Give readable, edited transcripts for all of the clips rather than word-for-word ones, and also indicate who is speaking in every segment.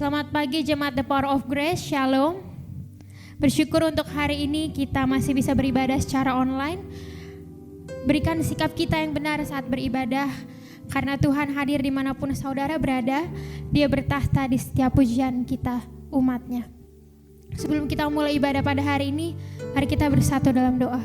Speaker 1: Selamat pagi jemaat The Power of Grace, Shalom. Bersyukur untuk hari ini kita masih bisa beribadah secara online. Berikan sikap kita yang benar saat beribadah, karena Tuhan hadir dimanapun saudara berada. Dia bertahta di setiap pujian kita, umatnya. Sebelum kita mulai ibadah pada hari ini, mari kita bersatu dalam doa.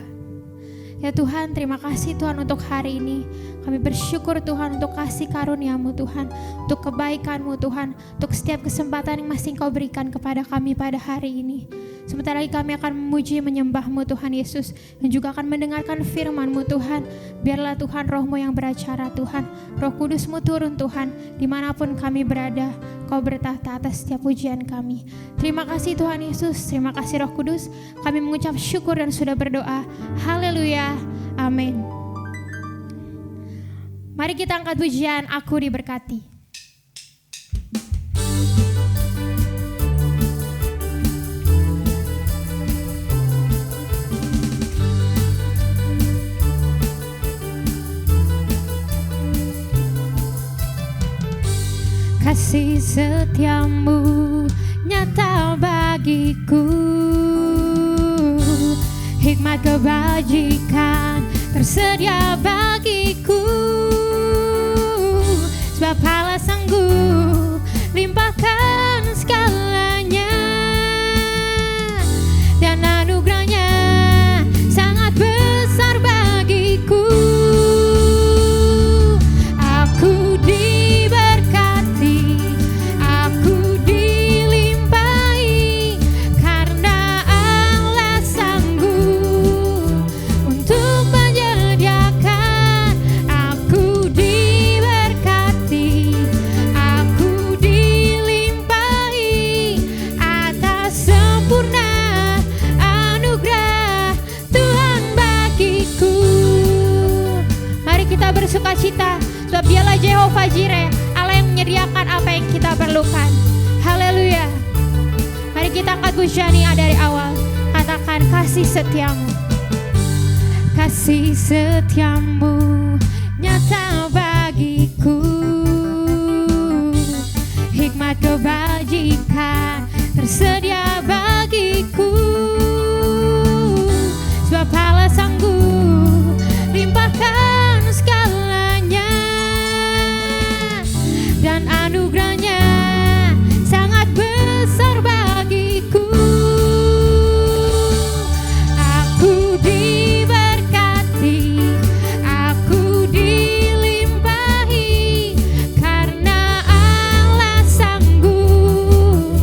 Speaker 1: Ya Tuhan, terima kasih Tuhan untuk hari ini. Kami bersyukur Tuhan untuk kasih karunia-Mu Tuhan, untuk kebaikan-Mu Tuhan, untuk setiap kesempatan yang masih Engkau berikan kepada kami pada hari ini. Sebentar lagi kami akan memuji menyembah-Mu Tuhan Yesus, dan juga akan mendengarkan firman-Mu Tuhan. Biarlah Tuhan Roh-Mu yang beracara Tuhan, Roh Kudus-Mu turun Tuhan, dimanapun kami berada, Kau bertahta atas setiap pujian kami. Terima kasih Tuhan Yesus, terima kasih Roh Kudus. Kami mengucap syukur dan sudah berdoa. Haleluya, amin. Mari kita angkat pujian Aku Diberkati. Kasih setiamu nyata bagiku, hikmat kebajikan tersedia bagiku, sebab Allah sanggup limpahkan segalanya, dan anugerahnya sangat besar bagiku. Aku diberkati, aku dilimpahi, karena Allah sanggup untuk menyediakan. Aku diberkati, aku dilimpahi atas sempurna anugerah Tuhan bagiku. Mari kita bersukacita, sebab Dialah Jehovah Jireh, Allah yang menyediakan apa yang kita perlukan. Haleluya. Mari kita angkat pujian dari awal. Katakan kasih setiamu. Kasih setiamu nyata bagiku, hikmat kebajikan tersedia bagiku, sebab Allah sanggup limpahkan segalanya, dan anugerahnya sangat besar bagiku. Aku diberkati, aku dilimpahi, karena Allah sanggup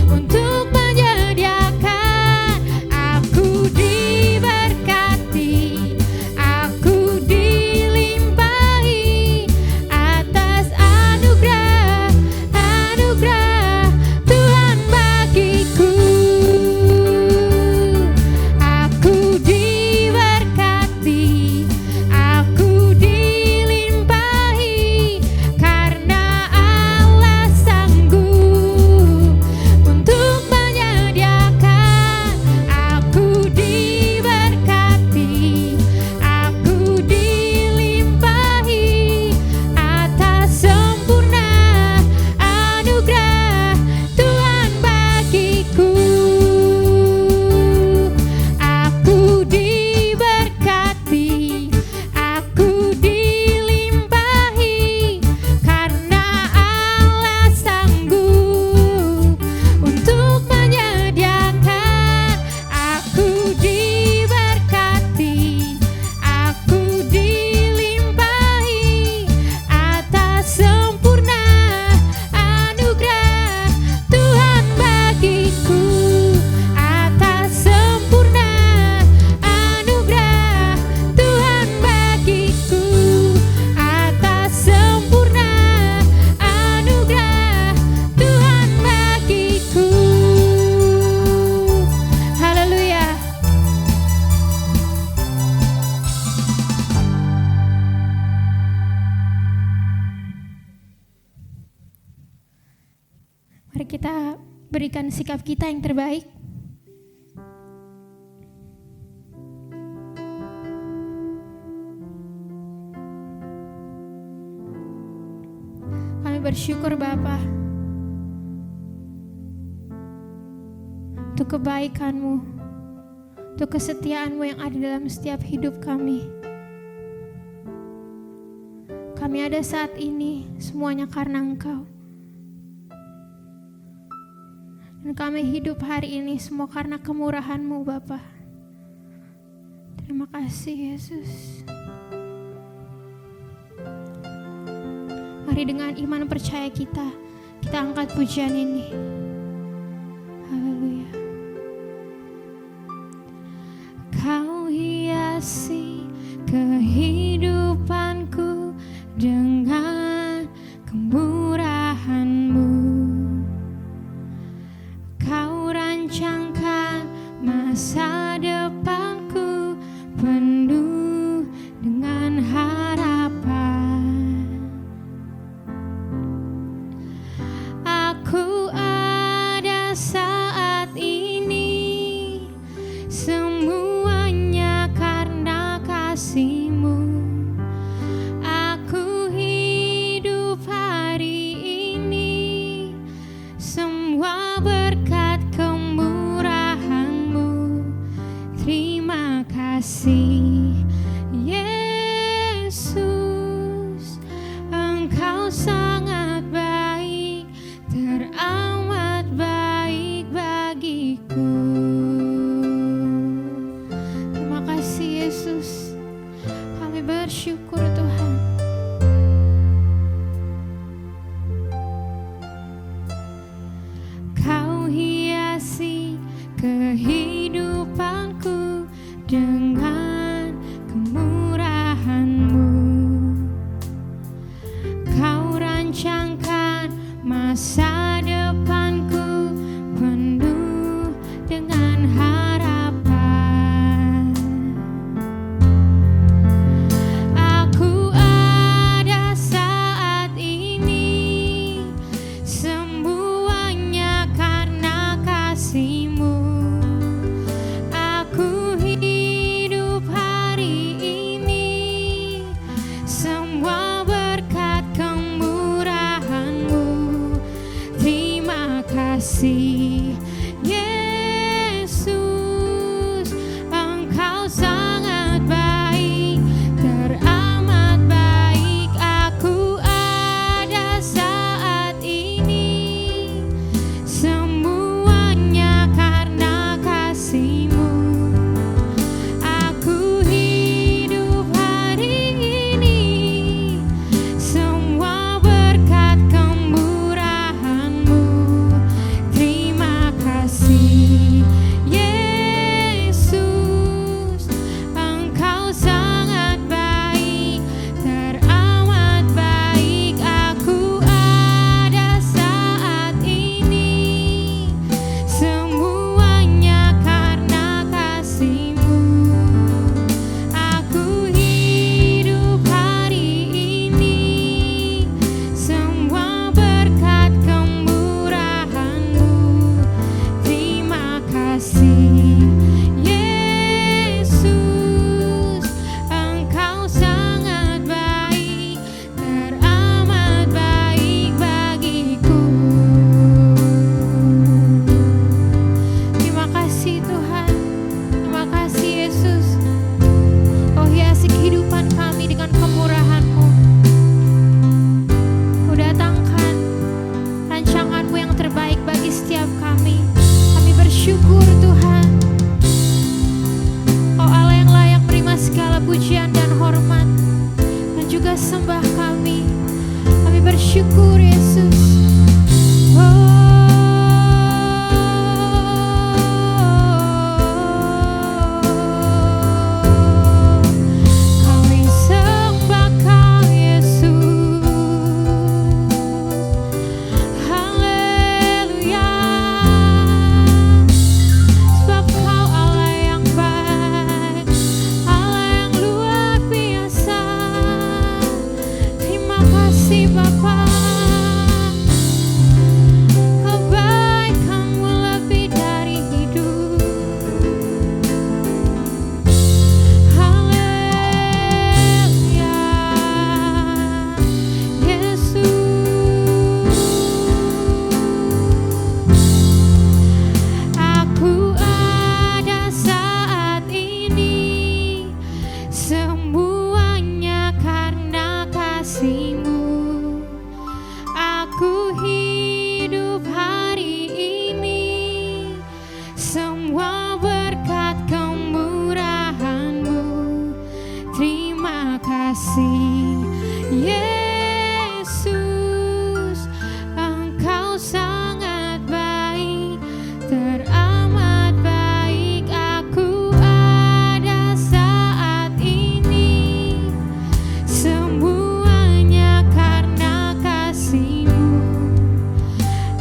Speaker 1: untuk menyediakan. Aku diberkati, aku dilimpahi atas anugerah Tuhan bagiku. Aku diberkati, aku dilimpahi, karena Allah sanggup untuk menyediakan. Aku diberkati, aku dilimpahi atas sempurna anugerah Tuhan bagiku. Aku diberkati, aku dilimpahi, karena Allah sanggup untuk menyediakan. Aku diberkati, aku dilimpahi atas sempurna anugerah Tuhan bagiku. Atas sempurna anugerah Tuhan bagiku. Atas sempurna anugerah Tuhan bagiku. Haleluya. Mari kita berikan sikap kita yang terbaik. Kami bersyukur Bapa, untuk kebaikan-Mu, untuk kesetiaan-Mu yang ada dalam setiap hidup kami. Kami ada saat ini semuanya karena Engkau. Dan kami hidup hari ini semua karena kemurahan-Mu Bapa. Terima kasih Yesus. Mari dengan iman percaya kita angkat pujian ini. Haleluya. Kau hiasi kehidupanku dengan kemurahan-Mu. Kau rancangkan masa depanku penuh dengan harapan. Aku ada saat ini, semuanya karena kasih-Mu. Aku hidup hari ini, semua berkat kemurahan-Mu. Terima kasih Yesus, Engkau sangat baik, teramat baik bagiku. Terima kasih Yesus, kami bersyukur Tuhan. Kau hiasi kehidupanku dengan kemurahan-Mu. Kau rancangkan masa depanku penuh dengan harapan. Aku ada saat ini, semuanya karena kasih-Mu. Aku hidup hari ini, semua berkat kemurahan-Mu. Terima kasih Yesus, Engkau sangat baik, teramat baik. Aku ada saat ini, semuanya karena kasih-Mu. Aku hidup hari ini, semua berkat kemurahan-Mu. Terima kasih Yesus, Engkau sangat baik, teramat baik. Aku ada saat ini, semuanya karena kasih-Mu. Aku hidup hari ini, semua berkat kemurahan-Mu. Terima kasih Yesus, Engkau sangat baik, teramat baik bagiku. Terima kasih Tuhan, terima kasih Yesus. Kau hiasi kehidupan kami dengan kemurahan-Mu. Kau datangkan rancangan-Mu yang terbaik bagi setiap kami. Kami bersyukur Tuhan. Kau Allah yang layak menerima segala pujian dan hormat dan juga sembah kami. Kami bersyukur Yesus. Kami sembah Kau Yesus. Haleluya. Sebab Kau Allah yang baik, Allah yang luar biasa. Terima kasih Bapa. kasih. Yesus, Engkau sangat baik, teramat baik. Aku ada saat ini, semuanya karena kasih-Mu.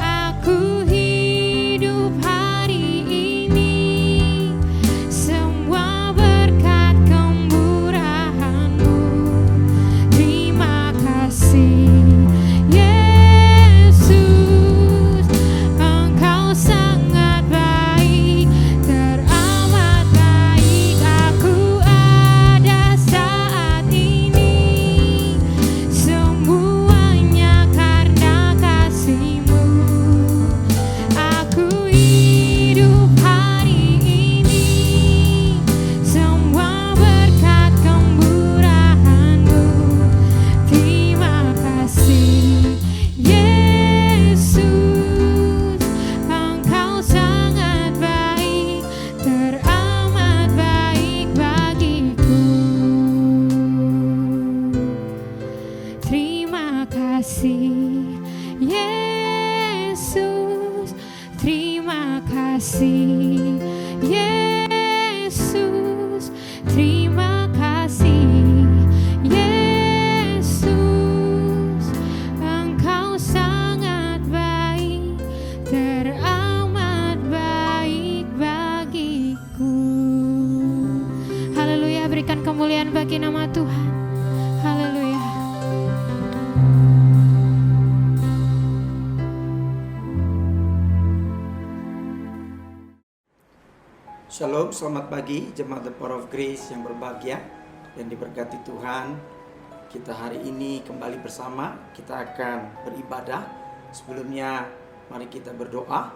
Speaker 1: Aku hidup hari ini, semua berkat kemurahan-Mu. Terima kasih. Yesus, Engkau sangat baik, teramat baik. Aku ada saat ini, semuanya karena kasih-Mu. Aku hidup hari ini, semua berkat kemurahan-Mu. Terima kasih. Yesus, Engkau sangat baik, teramat baik bagiku. Terima kasih. Yesus, terima kasih. Yesus, terima kasih. Yesus, Engkau sangat baik, teramat baik bagiku. Haleluya, berikan kemuliaan bagi nama Tuhan. Haleluya.
Speaker 2: Shalom, selamat pagi jemaat The Power of Grace yang berbahagia dan diberkati Tuhan. Kita hari ini kembali bersama, kita akan beribadah. Sebelumnya mari kita berdoa.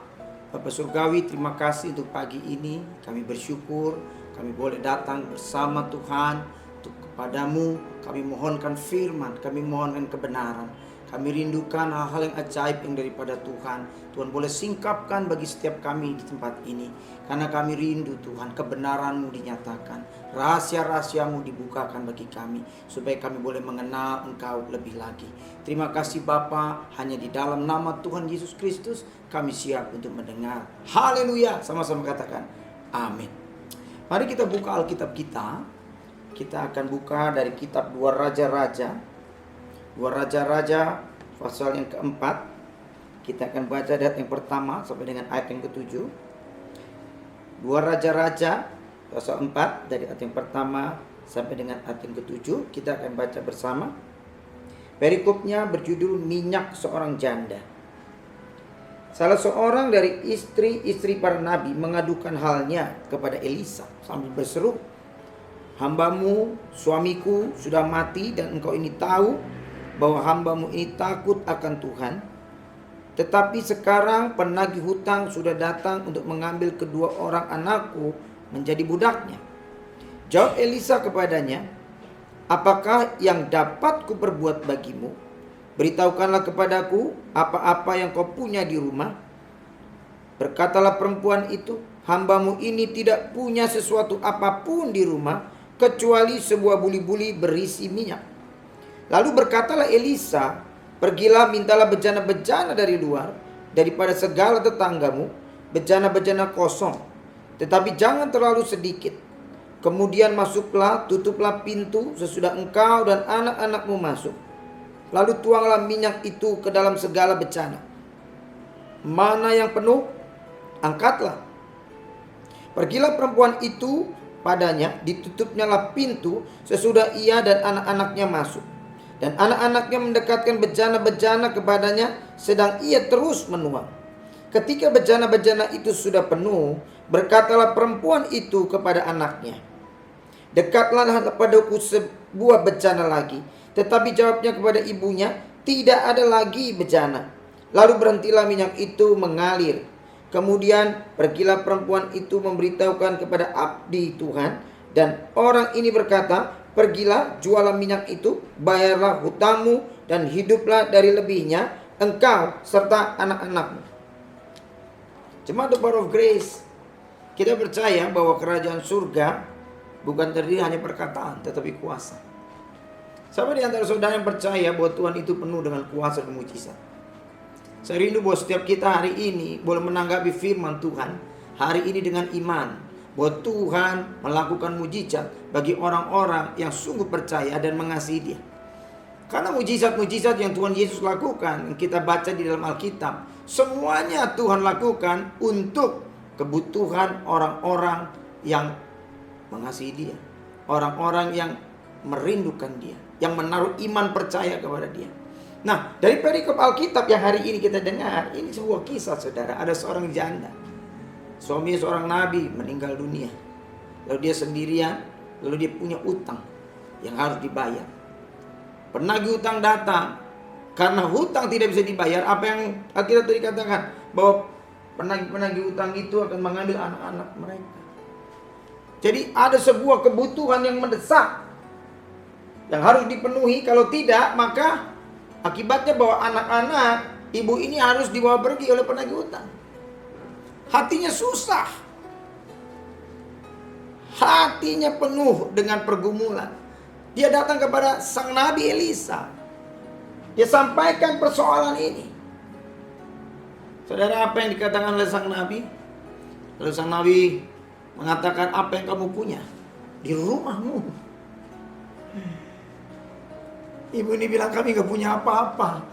Speaker 2: Bapa Surgawi, terima kasih untuk pagi ini. Kami bersyukur kami boleh datang bersama Tuhan untuk kepadamu. Kami mohonkan firman, kami mohonkan kebenaran. Kami rindukan hal-hal yang ajaib yang daripada Tuhan. Tuhan boleh singkapkan bagi setiap kami di tempat ini. Karena kami rindu Tuhan, kebenaran-Mu dinyatakan. Rahasia-rahasia-Mu dibukakan bagi kami. Supaya kami boleh mengenal Engkau lebih lagi. Terima kasih Bapa, hanya di dalam nama Tuhan Yesus Kristus kami siap untuk mendengar. Haleluya, sama-sama katakan amin. Mari kita buka Alkitab kita. Kita akan buka dari kitab 2 Raja-Raja. 2 Raja-Raja pasal yang keempat. Kita akan baca dari ayat yang pertama sampai dengan ayat yang ke-7. 2 Raja-Raja pasal 4 dari ayat yang pertama sampai dengan ayat yang ke-7. Kita akan baca bersama. Perikopnya berjudul minyak seorang janda. Salah seorang dari istri-istri para nabi mengadukan halnya kepada Elisa sambil berseru, "Hambamu, suamiku sudah mati dan engkau ini tahu bahwa hambamu ini takut akan Tuhan. Tetapi sekarang penagih hutang sudah datang untuk mengambil kedua orang anakku menjadi budaknya." Jawab Elisa kepadanya, "Apakah yang dapat kuperbuat bagimu? Beritahukanlah kepadaku apa-apa yang kau punya di rumah." Berkatalah perempuan itu, "Hambamu ini tidak punya sesuatu apapun di rumah kecuali sebuah buli-buli berisi minyak." Lalu berkatalah Elisa, "Pergilah mintalah bejana-bejana dari luar, daripada segala tetanggamu, bejana-bejana kosong, tetapi jangan terlalu sedikit. Kemudian masuklah, tutuplah pintu sesudah engkau dan anak-anakmu masuk. Lalu tuanglah minyak itu ke dalam segala bejana. Mana yang penuh, angkatlah." Pergilah perempuan itu padanya, ditutupnyalah pintu sesudah ia dan anak-anaknya masuk. Dan anak-anaknya mendekatkan bejana-bejana kepadanya, sedang ia terus menuang. Ketika bejana-bejana itu sudah penuh, berkatalah perempuan itu kepada anaknya, "Dekatlah kepadaku sebuah bejana lagi." Tetapi jawabnya kepada ibunya, "Tidak ada lagi bejana." Lalu berhentilah minyak itu mengalir. Kemudian pergilah perempuan itu memberitahukan kepada abdi Tuhan. Dan orang ini berkata, "Pergilah, jualah minyak itu, bayarlah hutangmu, dan hiduplah dari lebihnya, engkau serta anak-anakmu." Jemaat The Power of Grace, kita percaya bahwa kerajaan surga bukan terdiri hanya perkataan, tetapi kuasa. Siapa di antara saudara yang percaya bahwa Tuhan itu penuh dengan kuasa dan mujizat? Saya rindu bahwa setiap kita hari ini boleh menanggapi firman Tuhan hari ini dengan iman bahwa Tuhan melakukan mujizat bagi orang-orang yang sungguh percaya dan mengasihi Dia. Karena mujizat-mujizat yang Tuhan Yesus lakukan, yang kita baca di dalam Alkitab, semuanya Tuhan lakukan untuk kebutuhan orang-orang yang mengasihi Dia, orang-orang yang merindukan Dia, yang menaruh iman percaya kepada Dia. Nah, dari perikop Alkitab yang hari ini kita dengar, ini sebuah kisah, saudara. Ada seorang janda, suaminya seorang nabi, meninggal dunia. Lalu dia sendirian, lalu dia punya utang yang harus dibayar. Penagih utang datang, karena hutang tidak bisa dibayar. Apa yang Alkitab tadi katakan, bahwa penagih utang itu akan mengambil anak-anak mereka. Jadi ada sebuah kebutuhan yang mendesak yang harus dipenuhi. Kalau tidak, maka akibatnya bahwa anak-anak ibu ini harus dibawa pergi oleh penagih utang. Hatinya susah, hatinya penuh dengan pergumulan. Dia datang kepada sang Nabi Elisa. Dia sampaikan persoalan ini. Saudara, apa yang dikatakan oleh sang Nabi? Lalu sang Nabi mengatakan, apa yang kamu punya di rumahmu? Ibu ini bilang, kami gak punya apa-apa.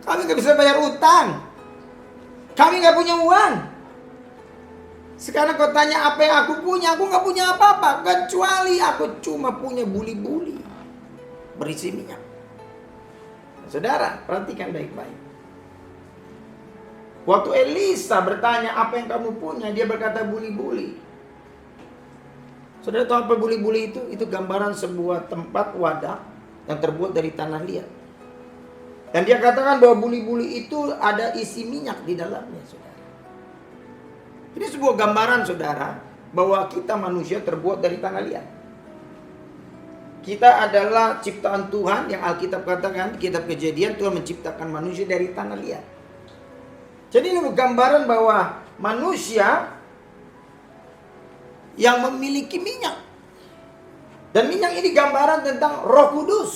Speaker 2: Kami gak bisa bayar utang. Kami gak punya uang. Sekarang kau tanya apa yang aku punya. Aku gak punya apa-apa, kecuali aku cuma punya buli-buli berisi minyak. Saudara, perhatikan baik-baik. Waktu Elisa bertanya apa yang kamu punya, dia berkata buli-buli. Saudara tahu apa buli-buli itu? Itu gambaran sebuah tempat wadah yang terbuat dari tanah liat. Dan dia katakan bahwa buli-buli itu ada isi minyak di dalamnya, saudara. Ini sebuah gambaran, saudara, bahwa kita manusia terbuat dari tanah liat. Kita adalah ciptaan Tuhan yang Alkitab katakan, kitab Kejadian, Tuhan menciptakan manusia dari tanah liat. Jadi ini gambaran bahwa manusia yang memiliki minyak. Dan minyak ini gambaran tentang Roh Kudus.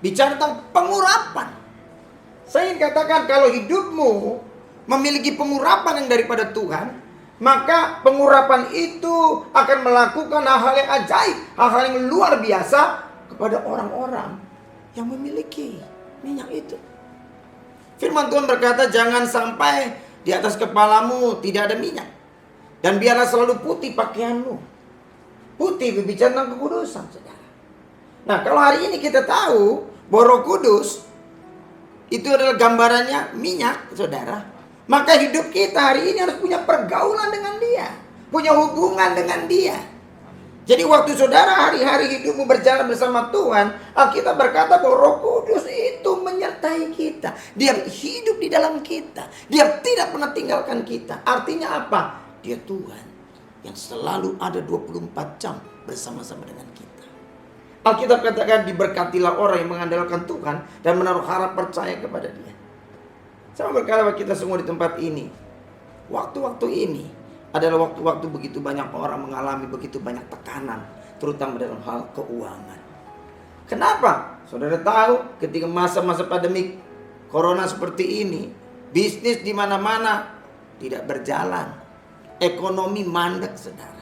Speaker 2: Bicara tentang pengurapan. Saya ingin katakan kalau hidupmu memiliki pengurapan yang daripada Tuhan, maka pengurapan itu akan melakukan hal-hal yang ajaib, hal-hal yang luar biasa kepada orang-orang yang memiliki minyak itu. Firman Tuhan berkata, jangan sampai di atas kepalamu tidak ada minyak. Dan biarlah selalu putih pakaianmu. Putih berbicara tentang kekudusan, saudara. Nah, kalau hari ini kita tahu bahwa Roh Kudus itu adalah gambarannya minyak, saudara, maka hidup kita hari ini harus punya pergaulan dengan Dia, punya hubungan dengan Dia. Jadi waktu saudara hari-hari hidupmu berjalan bersama Tuhan, Alkitab berkata bahwa Roh Kudus itu menyertai kita. Dia hidup di dalam kita. Dia tidak pernah tinggalkan kita. Artinya apa? Dia Tuhan yang selalu ada 24 jam bersama-sama dengan kita. Alkitab katakan, diberkatilah orang yang mengandalkan Tuhan dan menaruh harap percaya kepada Dia. Saya berkata bagi kita semua di tempat ini, waktu-waktu ini adalah waktu-waktu begitu banyak orang mengalami begitu banyak tekanan, terutama dalam hal keuangan. Kenapa? Saudara tahu ketika masa-masa pandemi corona seperti ini, bisnis di mana-mana tidak berjalan. Ekonomi mandek, saudara.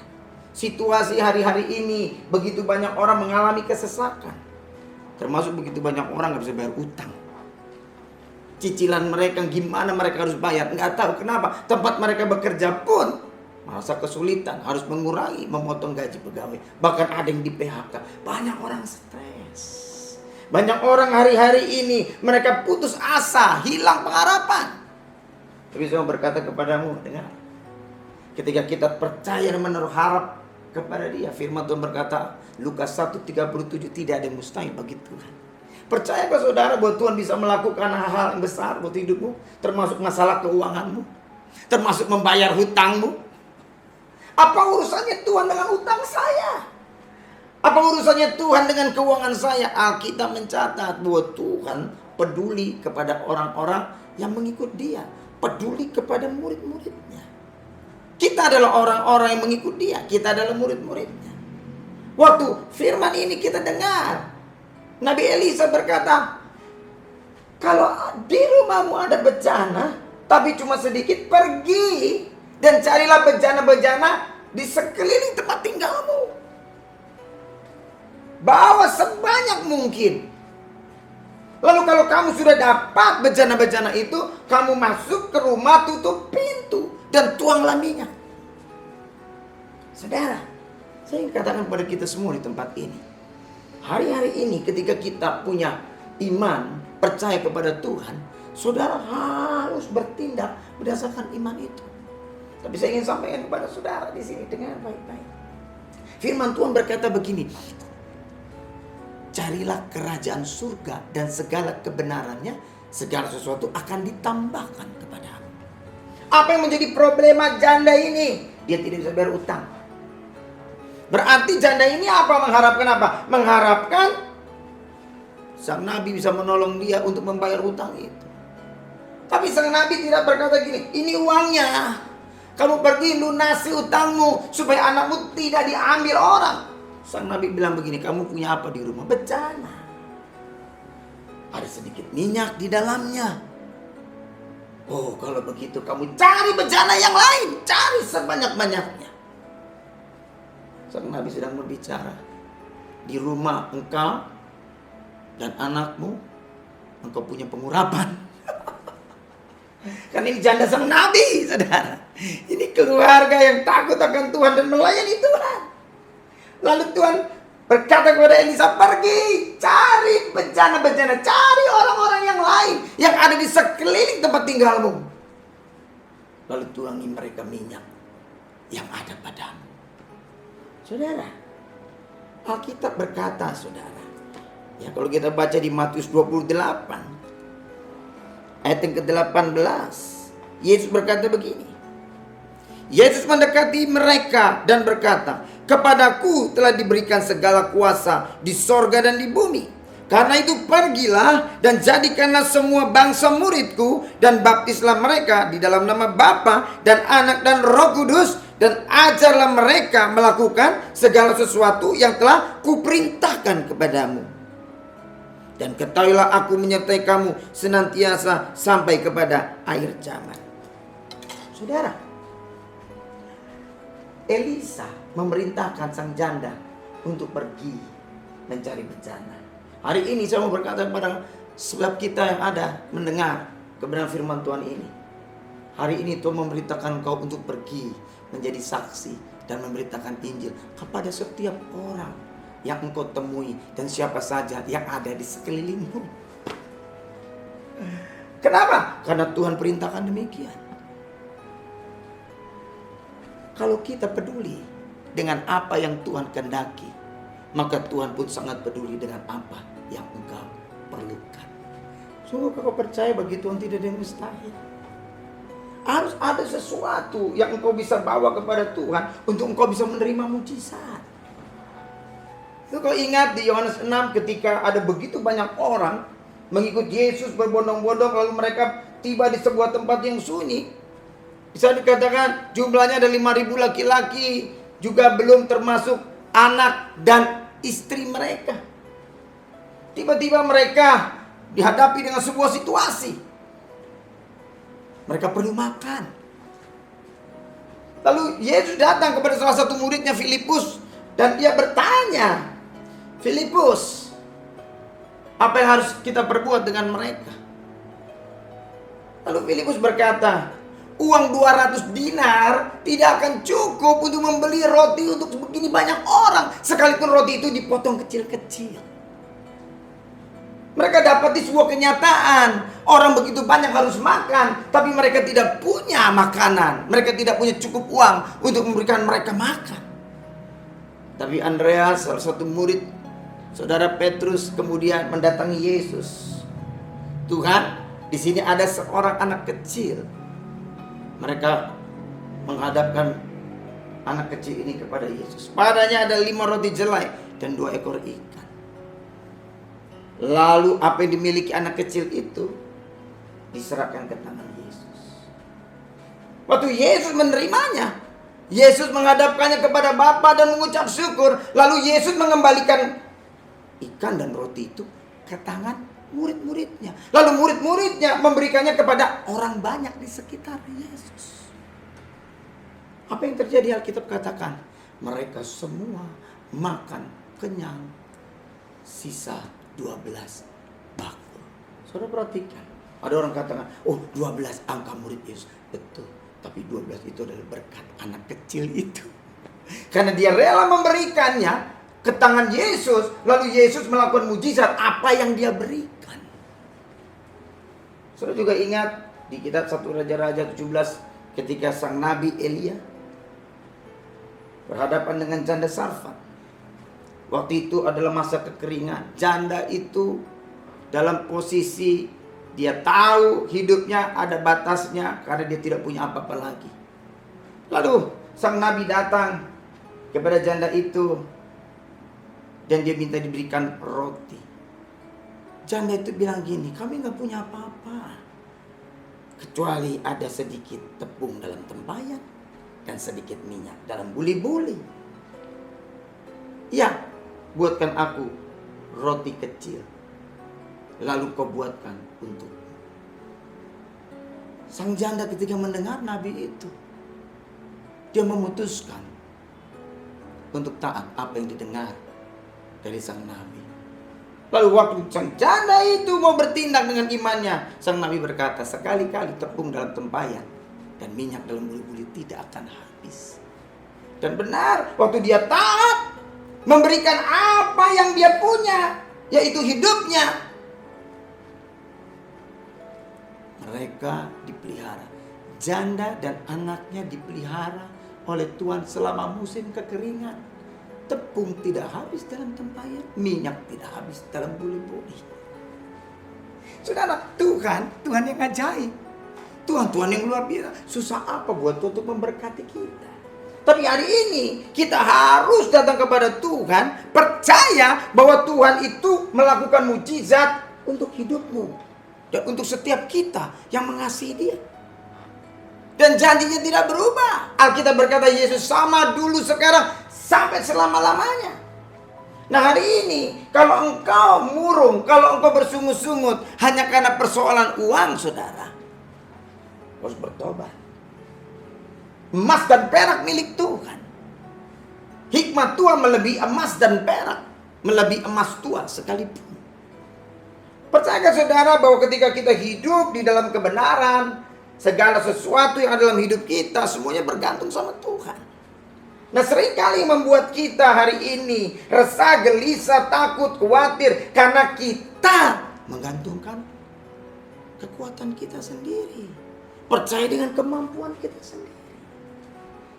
Speaker 2: Situasi hari-hari ini begitu banyak orang mengalami kesesakan. Termasuk begitu banyak orang gak bisa bayar utang. Cicilan mereka gimana mereka harus bayar, nggak tahu kenapa. Tempat mereka bekerja pun merasa kesulitan, harus mengurangi, memotong gaji pegawai. Bahkan ada yang di PHK. Banyak orang stres. Banyak orang hari-hari ini mereka putus asa, hilang pengharapan. Tapi saya berkata kepadamu, dengar. Ketika kita percaya dan menaruh harap kepada Dia, firman Tuhan berkata, Lukas 1:37, tidak ada yang mustahil bagi Tuhan. Percayakah saudara bahwa Tuhan bisa melakukan hal-hal yang besar buat hidupmu? Termasuk masalah keuanganmu, termasuk membayar hutangmu. Apa urusannya Tuhan dengan hutang saya? Apa urusannya Tuhan dengan keuangan saya? Alkitab mencatat bahwa Tuhan peduli kepada orang-orang yang mengikut Dia, peduli kepada murid-muridnya. Kita adalah orang-orang yang mengikut Dia, kita adalah murid-muridnya. Waktu firman ini kita dengar, Nabi Elisa berkata, kalau di rumahmu ada bejana, tapi cuma sedikit, pergi dan carilah bejana-bejana di sekeliling tempat tinggalmu. Bawa sebanyak mungkin. Lalu kalau kamu sudah dapat bejana-bejana itu, kamu masuk ke rumah, tutup pintu, dan tuanglah minyak. Saudara, saya ingin katakan kepada kita semua di tempat ini. Hari-hari ini ketika kita punya iman, percaya kepada Tuhan, saudara harus bertindak berdasarkan iman itu. Tapi saya ingin sampaikan kepada saudara di sini dengan baik-baik. Firman Tuhan berkata begini, carilah kerajaan surga dan segala kebenarannya, segala sesuatu akan ditambahkan kepadamu. Apa yang menjadi problema janda ini? Dia tidak bisa bayar utang. Berarti janda ini apa? Mengharapkan apa? Mengharapkan sang nabi bisa menolong dia untuk membayar utang itu. Tapi sang nabi tidak berkata gini, ini uangnya, kamu pergi lunasi utangmu supaya anakmu tidak diambil orang. Sang nabi bilang begini, kamu punya apa di rumah? Bejana. Ada sedikit minyak di dalamnya. Oh, kalau begitu kamu cari bejana yang lain, cari sebanyak-banyaknya. Sang nabi sedang berbicara, di rumah engkau dan anakmu, engkau punya pengurapan. Karena ini janda sang nabi, saudara. Ini keluarga yang takut akan Tuhan dan melayani Tuhan. Lalu Tuhan berkata kepada Elisa, pergi cari bejana-bejana, cari orang-orang yang lain yang ada di sekeliling tempat tinggalmu. Lalu tuangi mereka minyak yang ada padamu. Saudara, Alkitab berkata, saudara, ya kalau kita baca di Matius 28 ayat yang ke-18, Yesus berkata begini. Yesus mendekati mereka dan berkata, kepadaku telah diberikan segala kuasa di sorga dan di bumi. Karena itu pergilah dan jadikanlah semua bangsa muridku, dan baptislah mereka di dalam nama Bapa dan Anak dan Roh Kudus, dan ajarlah mereka melakukan segala sesuatu yang telah kuperintahkan kepadamu. Dan ketahuilah aku menyertai kamu senantiasa sampai kepada akhir zaman. Saudara, Elisa memerintahkan sang janda untuk pergi mencari bejana. Hari ini saya mau berkata kepada sebab kita yang ada mendengar kebenaran firman Tuhan ini. Hari ini Tuhan memerintahkan engkau untuk pergi menjadi saksi dan memberitakan Injil kepada setiap orang yang engkau temui dan siapa saja yang ada di sekelilingmu. Kenapa? Karena Tuhan perintahkan demikian. Kalau kita peduli dengan apa yang Tuhan kehendaki, maka Tuhan pun sangat peduli dengan apa yang engkau perlukan. Sungguh kau percaya bagi Tuhan tidak ada yang mustahil. Harus ada sesuatu yang engkau bisa bawa kepada Tuhan untuk engkau bisa menerima mujizat. Itu kau ingat di Yohanes 6 ketika ada begitu banyak orang mengikut Yesus berbondong-bondong, lalu mereka tiba di sebuah tempat yang sunyi. Bisa dikatakan jumlahnya ada 5.000 laki-laki, juga belum termasuk anak dan istri mereka. Tiba-tiba mereka dihadapi dengan sebuah situasi. Mereka perlu makan. Lalu Yesus datang kepada salah satu muridnya, Filipus, dan dia bertanya, Filipus, apa yang harus kita perbuat dengan mereka? Lalu Filipus berkata, uang 200 dinar tidak akan cukup untuk membeli roti untuk begini banyak orang, sekalipun roti itu dipotong kecil-kecil. Mereka dapati sebuah kenyataan, orang begitu banyak harus makan, tapi mereka tidak punya makanan. Mereka tidak punya cukup uang untuk memberikan mereka makan. Tapi Andreas, salah satu murid saudara Petrus, kemudian mendatangi Yesus. Tuhan, di sini ada seorang anak kecil. Mereka menghadapkan anak kecil ini kepada Yesus. Padanya ada 5 roti jelai dan 2 ekor ikan. Lalu apa yang dimiliki anak kecil itu diserahkan ke tangan Yesus. Waktu Yesus menerimanya, Yesus menghadapkannya kepada Bapa dan mengucap syukur. Lalu Yesus mengembalikan ikan dan roti itu ke tangan murid-muridnya. Lalu murid-muridnya memberikannya kepada orang banyak di sekitar Yesus. Apa yang terjadi? Alkitab katakan mereka semua makan kenyang, sisa 12 bakul. Saudara perhatikan, ada orang katakan, oh 12 angka murid Yesus. Betul, tapi 12 itu adalah berkat anak kecil itu. Karena dia rela memberikannya ke tangan Yesus, lalu Yesus melakukan mujizat apa yang dia berikan. Saudara juga ingat di kitab 1 Raja-Raja 17 ketika sang Nabi Elia berhadapan dengan janda Sarfat. Waktu itu adalah masa kekeringan. Janda itu dalam posisi dia tahu hidupnya ada batasnya karena dia tidak punya apa-apa lagi. Lalu sang Nabi datang kepada janda itu dan dia minta diberikan roti. Janda itu bilang gini, kami gak punya apa-apa kecuali ada sedikit tepung dalam tempayan dan sedikit minyak dalam buli-buli. Ya, buatkan aku roti kecil, lalu kau buatkan untukku. Sang janda ketika mendengar Nabi itu, dia memutuskan untuk taat apa yang didengar dari sang Nabi. Lalu waktu sang janda itu mau bertindak dengan imannya, sang Nabi berkata, sekali-kali tepung dalam tempayan dan minyak dalam buli-buli tidak akan habis. Dan benar, waktu dia taat, memberikan apa yang dia punya, yaitu hidupnya, mereka dipelihara. Janda dan anaknya dipelihara oleh Tuhan selama musim kekeringan. Tepung tidak habis dalam tempayan, minyak tidak habis dalam buli-buli. Saudara, Tuhan yang ajaib. Tuhan yang luar biasa. Susah apa buat Tuhan untuk memberkati kita. Tapi hari ini kita harus datang kepada Tuhan, percaya bahwa Tuhan itu melakukan mujizat untuk hidupmu dan untuk setiap kita yang mengasihi Dia. Dan janjinya tidak berubah. Alkitab berkata Yesus sama dulu, sekarang, sampai selama-lamanya. Nah hari ini, kalau engkau murung, kalau engkau bersungut-sungut hanya karena persoalan uang, saudara, harus bertobat. Emas dan perak milik Tuhan. Hikmat Tuhan melebihi emas dan perak, melebihi emas Tuhan sekalipun. Percayakah saudara bahwa ketika kita hidup di dalam kebenaran, segala sesuatu yang ada dalam hidup kita semuanya bergantung sama Tuhan. Nah seringkali membuat kita hari ini resah, gelisah, takut, khawatir karena kita menggantungkan kekuatan kita sendiri, percaya dengan kemampuan kita sendiri.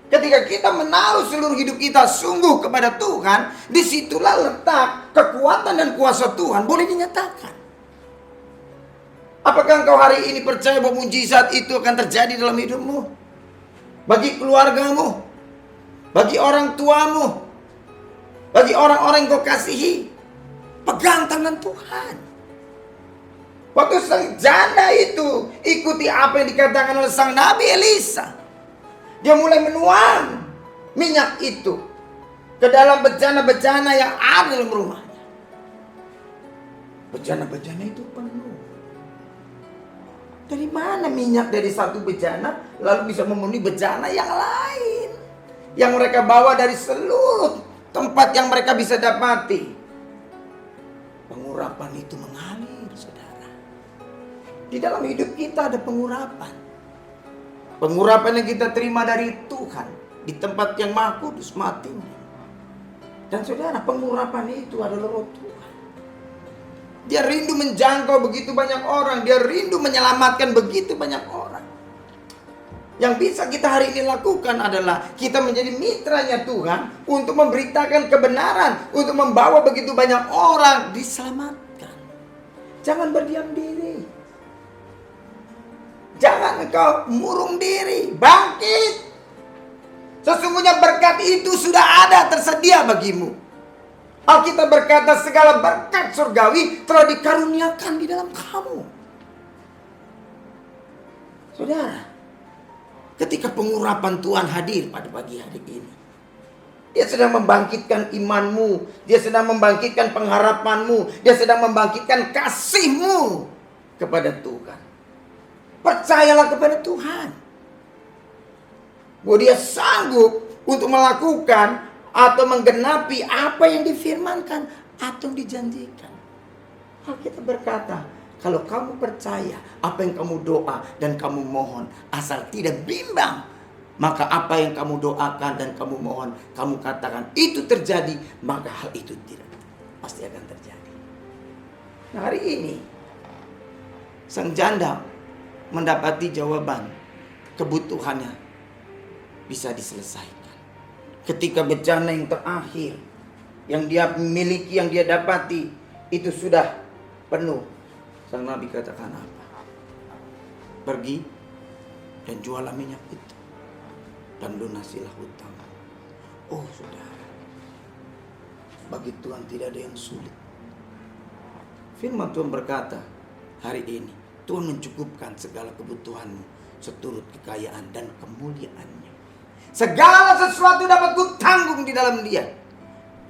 Speaker 2: Ketika kita menaruh seluruh hidup kita sungguh kepada Tuhan, disitulah letak kekuatan dan kuasa Tuhan boleh dinyatakan. Apakah engkau hari ini percaya bahwa mujizat itu akan terjadi dalam hidupmu, bagi keluargamu, bagi orang tuamu, bagi orang-orang yang kau kasihi? Pegang tangan Tuhan. Waktu sang janda itu ikuti apa yang dikatakan oleh sang Nabi Elisa, dia mulai menuang minyak itu ke dalam bejana-bejana yang ada dalam rumahnya. Bejana-bejana itu penuh. Dari mana minyak dari satu bejana lalu bisa memenuhi bejana yang lain, yang mereka bawa dari seluruh tempat yang mereka bisa dapati? Pengurapan itu mengalir, saudara. Di dalam hidup kita ada pengurapan. Pengurapan yang kita terima dari Tuhan di tempat yang Maha Kudus, Maha Tinggi. Dan saudara, pengurapan itu adalah Roh Tuhan. Dia rindu menjangkau begitu banyak orang. Dia rindu menyelamatkan begitu banyak orang. Yang bisa kita hari ini lakukan adalah kita menjadi mitranya Tuhan untuk memberitakan kebenaran, untuk membawa begitu banyak orang diselamatkan. Jangan berdiam diri. Jangan engkau murung diri. Bangkit. Sesungguhnya berkat itu sudah ada tersedia bagimu. Alkitab berkata segala berkat surgawi telah dikaruniakan di dalam kamu. Saudara, ketika pengurapan Tuhan hadir pada pagi hari ini, Dia sedang membangkitkan imanmu. Dia sedang membangkitkan pengharapanmu. Dia sedang membangkitkan kasihmu kepada Tuhan. Percayalah kepada Tuhan, bahwa dia sanggup untuk melakukan atau menggenapi apa yang difirmankan atau dijanjikan. Alkitab berkata, kalau kamu percaya apa yang kamu doa dan kamu mohon, asal tidak bimbang, maka apa yang kamu doakan dan kamu mohon, kamu katakan itu terjadi, maka hal itu tidak pasti akan terjadi. Nah, hari ini sang janda mendapati jawaban kebutuhannya bisa diselesaikan. Ketika bencana yang terakhir yang dia miliki, yang dia dapati itu sudah penuh, sang Nabi katakan apa? Pergi dan jualah minyak itu dan lunasilah hutang. Oh saudara, bagi Tuhan tidak ada yang sulit. Firman Tuhan berkata, hari ini Tuhan mencukupkan segala kebutuhanmu seturut kekayaan dan kemuliaannya. Segala sesuatu dapat kutanggung di dalam Dia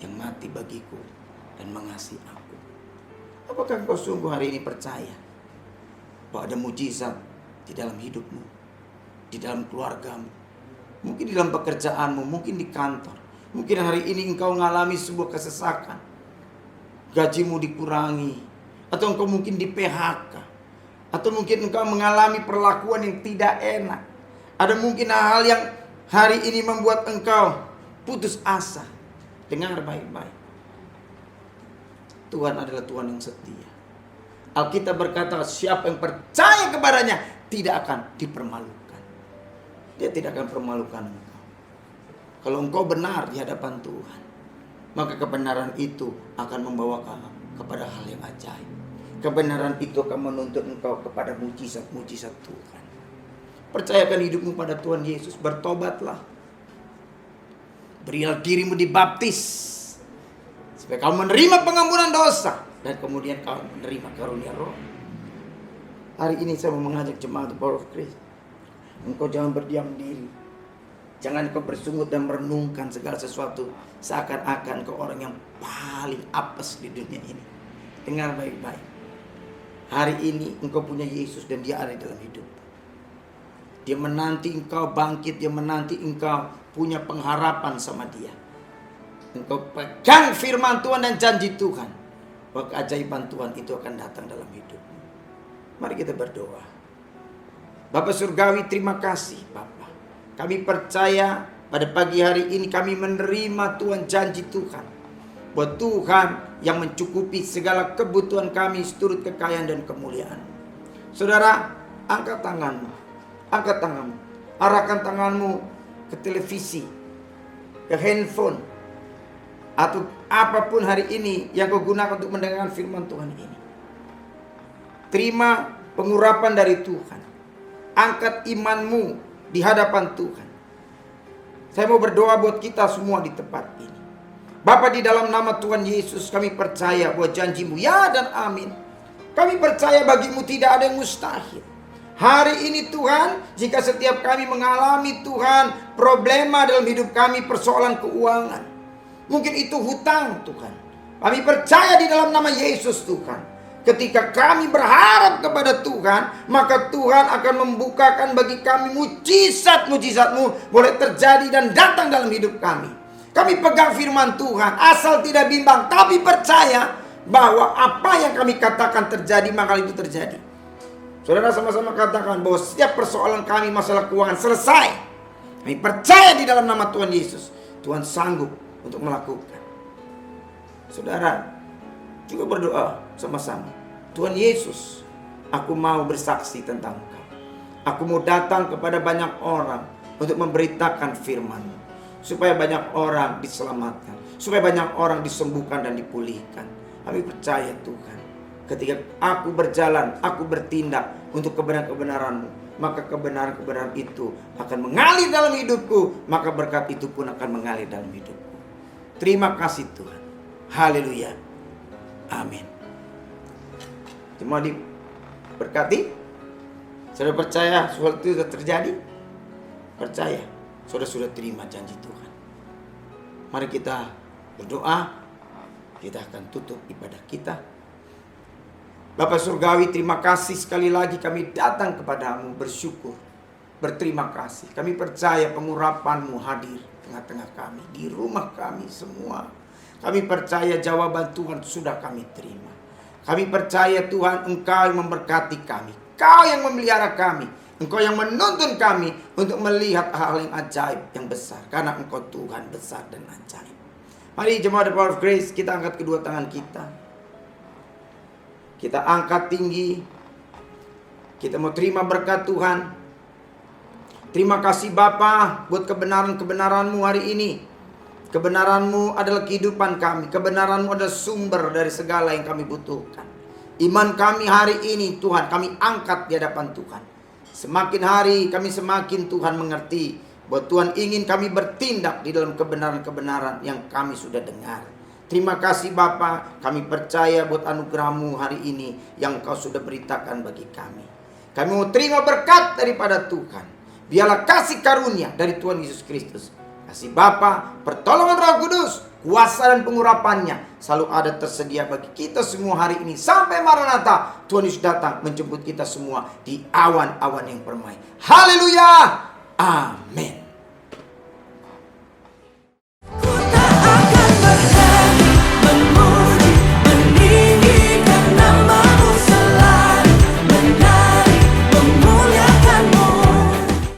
Speaker 2: yang mati bagiku dan mengasihi aku. Apakah kau sungguh hari ini percaya bahwa ada mujizat di dalam hidupmu, di dalam keluargamu, mungkin di dalam pekerjaanmu, mungkin di kantor. Mungkin hari ini engkau mengalami sebuah kesesakan, gajimu dikurangi, atau engkau mungkin di PHK, atau mungkin engkau mengalami perlakuan yang tidak enak. Ada mungkin hal yang hari ini membuat engkau putus asa. Dengar baik-baik, Tuhan adalah Tuhan yang setia. Alkitab berkata, siapa yang percaya kepadanya tidak akan dipermalukan. Dia tidak akan permalukan engkau. Kalau engkau benar di hadapan Tuhan, maka kebenaran itu akan membawa kamu kepada hal yang ajaib. Kebenaran itu akan menuntut engkau kepada mujizat-mujizat Tuhan. Percayakan hidupmu pada Tuhan Yesus. Bertobatlah. Berilah dirimu dibaptis supaya kamu menerima pengampunan dosa dan kemudian kamu menerima karunia Roh. Hari ini saya mau mengajak jemaat The Power of Grace. Engkau jangan berdiam diri. Jangan kau bersungut dan merenungkan segala sesuatu seakan-akan kau orang yang paling apes di dunia ini. Dengar baik-baik. Hari ini engkau punya Yesus dan Dia ada dalam hidup. Dia menanti engkau bangkit. Dia menanti engkau punya pengharapan sama Dia. Engkau pegang firman Tuhan dan janji Tuhan, bahwa keajaiban Tuhan itu akan datang dalam hidupmu. Mari kita berdoa. Bapa Surgawi, terima kasih Bapa. Kami percaya pada pagi hari ini kami menerima Tuhan janji Tuhan, bahwa Tuhan yang mencukupi segala kebutuhan kami seturut kekayaan dan kemuliaan. Saudara, angkat tanganmu. Angkat tanganmu. Arahkan tanganmu ke televisi, ke handphone, atau apapun hari ini yang kau gunakan untuk mendengarkan firman Tuhan ini. Terima pengurapan dari Tuhan. Angkat imanmu di hadapan Tuhan. Saya mau berdoa buat kita semua di tempat ini. Bapa, di dalam nama Tuhan Yesus kami percaya bahwa janjimu ya dan amin. Kami percaya bagimu tidak ada yang mustahil. Hari ini Tuhan, jika setiap kami mengalami Tuhan problema dalam hidup kami, persoalan keuangan, mungkin itu hutang Tuhan, kami percaya di dalam nama Yesus Tuhan, ketika kami berharap kepada Tuhan, maka Tuhan akan membukakan bagi kami mujizat-mujizat-Mu boleh terjadi dan datang dalam hidup kami. Kami pegang firman Tuhan, asal tidak bimbang, tapi percaya bahwa apa yang kami katakan terjadi, maka itu terjadi. Saudara, sama-sama katakan bahwa setiap persoalan kami masalah keuangan selesai. Kami percaya di dalam nama Tuhan Yesus, Tuhan sanggup untuk melakukan. Saudara, juga berdoa sama-sama. Tuhan Yesus, aku mau bersaksi tentang Engkau. Aku mau datang kepada banyak orang untuk memberitakan firman-Mu, supaya banyak orang diselamatkan, supaya banyak orang disembuhkan dan dipulihkan. Kami percaya Tuhan, ketika aku berjalan, aku bertindak untuk kebenaran-kebenaran-Mu, maka kebenaran-kebenaran itu akan mengalir dalam hidupku, maka berkat itu pun akan mengalir dalam hidupku. Terima kasih Tuhan. Haleluya. Amin. Cuma diberkati. Saudara percaya sesuatu itu sudah terjadi? Percaya, saudara sudah terima janji Tuhan. Mari kita berdoa. Kita akan tutup ibadah kita. Bapa Surgawi, terima kasih sekali lagi kami datang kepadamu bersyukur, berterima kasih. Kami percaya pengurapan-Mu hadir tengah-tengah kami, di rumah kami semua. Kami percaya jawaban Tuhan sudah kami terima. Kami percaya Tuhan, Engkau yang memberkati kami, Engkau yang memelihara kami, Engkau yang menuntun kami untuk melihat hal yang ajaib, yang besar. Karena Engkau Tuhan besar dan ajaib. Mari jemaat The Power of Grace, kita angkat kedua tangan kita. Kita angkat tinggi. Kita mau terima berkat Tuhan. Terima kasih Bapa buat kebenaran-kebenaran-Mu hari ini. Kebenaran-Mu adalah kehidupan kami. Kebenaran-Mu adalah sumber dari segala yang kami butuhkan. Iman kami hari ini Tuhan, kami angkat di hadapan Tuhan. Semakin hari kami semakin Tuhan mengerti bahwa Tuhan ingin kami bertindak di dalam kebenaran-kebenaran yang kami sudah dengar. Terima kasih Bapa, kami percaya buat anugerah-Mu hari ini yang Kau sudah beritakan bagi kami. Kami mau terima berkat daripada Tuhan. Biarlah kasih karunia dari Tuhan Yesus Kristus, kasih Bapa, pertolongan Roh Kudus, kuasa dan pengurapannya selalu ada tersedia bagi kita semua hari ini. Sampai Maranatha, Tuhan Yesus datang menjemput kita semua di awan-awan yang permai. Haleluya! Amin.